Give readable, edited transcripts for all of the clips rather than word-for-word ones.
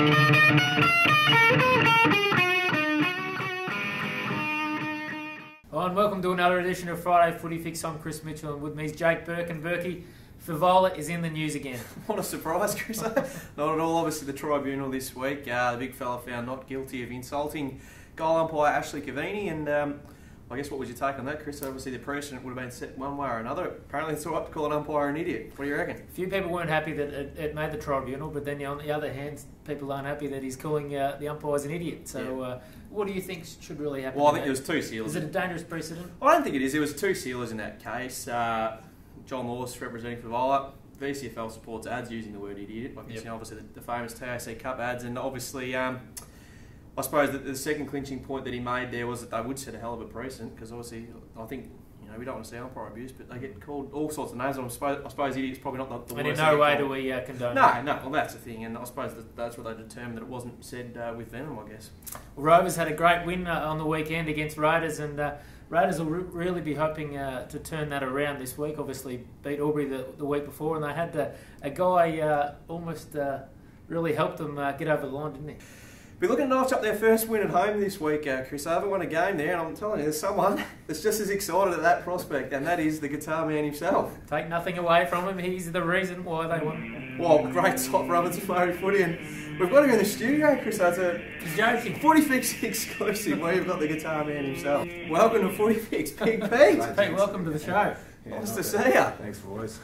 Oh, and welcome to another edition of Friday Footy Fix. I'm Chris Mitchell, and with me is Jake Burke. And Burkey, Favola is in the news again. What a surprise, Chris. Not at all. Obviously, the tribunal this week, the big fella found not guilty of insulting goal umpire Ashley Cavini. And I guess what was your take on that, Chris? Obviously, the precedent would have been set one way or another. Apparently, it's all right to call an umpire an idiot. What do you reckon? A few people weren't happy that it made the tribunal, but then on the other hand, people aren't happy that he's calling the umpires an idiot. So, what do you think should really happen? Well, I think there was two sealers. Is it a dangerous precedent? I don't think it is. There was two sealers in that case. John Lewis representing Favola. VCFL supports ads using the word idiot. Like you know, obviously the famous TAC Cup ads, and obviously I suppose that the second clinching point that he made there was that they would set a hell of a precedent, because obviously I think, you know, we don't want to see umpire abuse, but they get called all sorts of names. I suppose idiot's probably not the worst. And in no way do we condone that. No, well that's the thing, and I suppose that's what they determined, that it wasn't said with venom, I guess. Well, Rovers had a great win on the weekend against Raiders, and Raiders will really be hoping to turn that around this week. Obviously beat Albury the week before, and they had a guy almost really helped them get over the line, didn't he? Be looking to notch up their first win at home this week, Chris. I haven't won a game there, and I'm telling you, there's someone that's just as excited at that prospect, and that is the guitar man himself. Take nothing away from him. He's the reason why they won. Well, great top rubbers for footy, and we've got him in the studio, Chris. That's a Footy Fix exclusive. We've got the guitar man himself. Welcome to Footy Fix, Big Pete. Pete, welcome to the show. Nice to see you. Thanks, boys.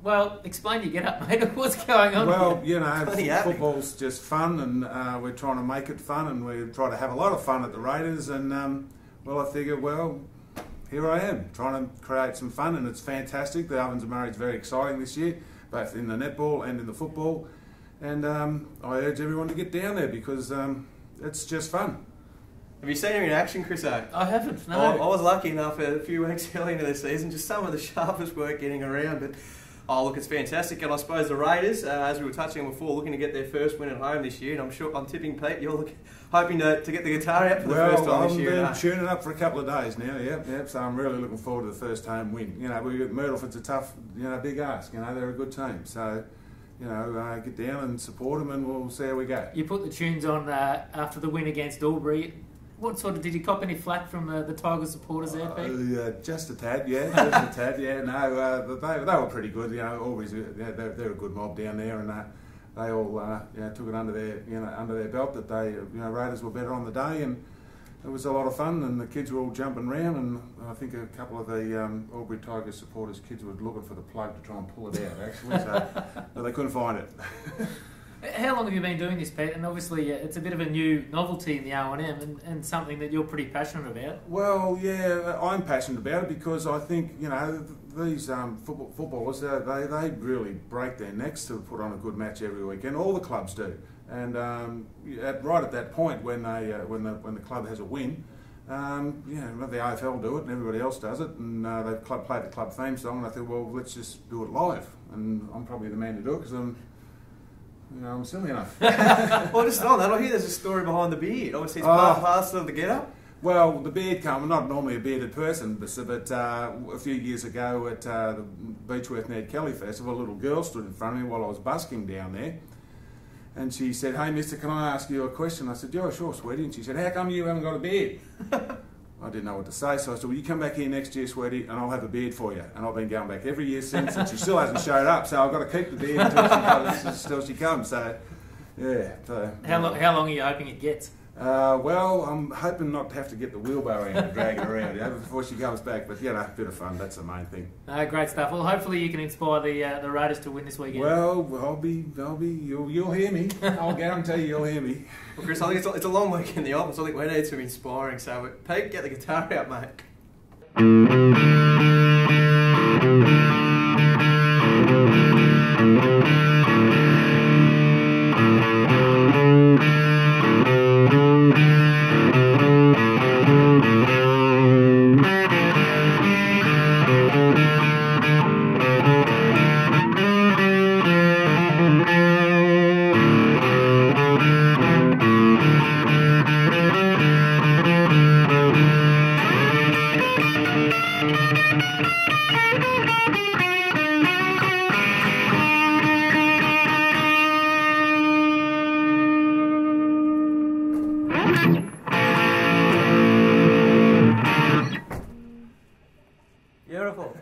Well, explain your get-up, mate. What's going on? Well, you know, football's just fun, and we're trying to make it fun, and we try to have a lot of fun at the Raiders, and, well, I figure, well, here I am, trying to create some fun, and it's fantastic. The Ovens and Murray's very exciting this year, both in the netball and in the football, and I urge everyone to get down there, because it's just fun. Have you seen him in action, Chris? I haven't, no. I was lucky enough a few weeks early into the season, just some of the sharpest work getting around, but oh, look, it's fantastic, and I suppose the Raiders, as we were touching on before, looking to get their first win at home this year, and I'm tipping, Pete, you're hoping to get the guitar out for the first time this year. Well, I've been tuning up for a couple of days now, yep, so I'm really looking forward to the first home win. You know, Myrtleford's a tough, big ask, they're a good team, so, get down and support them, and we'll see how we go. You put the tunes on after the win against Albury. What sort of, did you cop any flack from the Tigers supporters there, Pete? Just a tad, just a tad, no, they were pretty good, always, they're a good mob down there, and they all, took it under their belt that they, Raiders were better on the day, and it was a lot of fun, and the kids were all jumping around, and I think a couple of the Albury Tigers supporters' kids were looking for the plug to try and pull it out, actually, but they couldn't find it. How long have you been doing this, Pete? And obviously it's a bit of a new novelty in the O&M, and something that you're pretty passionate about. Well, yeah, I'm passionate about it because I think, these footballers, they really break their necks to put on a good match every weekend. All the clubs do. And right at that point when when the club has a win, the AFL do it and everybody else does it, and they've played the club theme song, and I thought, well, let's just do it live. And I'm probably the man to do it because I'm silly enough. Well, just on that, I hear there's a story behind the beard. Obviously, it's part and parcel of the get-up. Well, the beard I'm not normally a bearded person, but a few years ago at the Beechworth Ned Kelly Festival, a little girl stood in front of me while I was busking down there, and she said, "Hey, mister, can I ask you a question?" I said, "Yeah, sure, sweetie." And she said, "How come you haven't got a beard?" I didn't know what to say, so I said, "Well, you come back here next year, sweetie, and I'll have a beard for you." And I've been going back every year since, and she still hasn't showed up, so I've got to keep the beard until she comes. So, yeah. So, how long are you hoping it gets? Well, I'm hoping not to have to get the wheelbarrow out and drag it around before she comes back. But a bit of fun. That's the main thing. Great stuff. Well, hopefully you can inspire the Raiders to win this weekend. Well, I'll be. You'll hear me. I'll guarantee you'll hear me. Well, Chris, I think it's a long week in the office. I think we need some inspiring. So, Pete, get the guitar out, mate. Beautiful.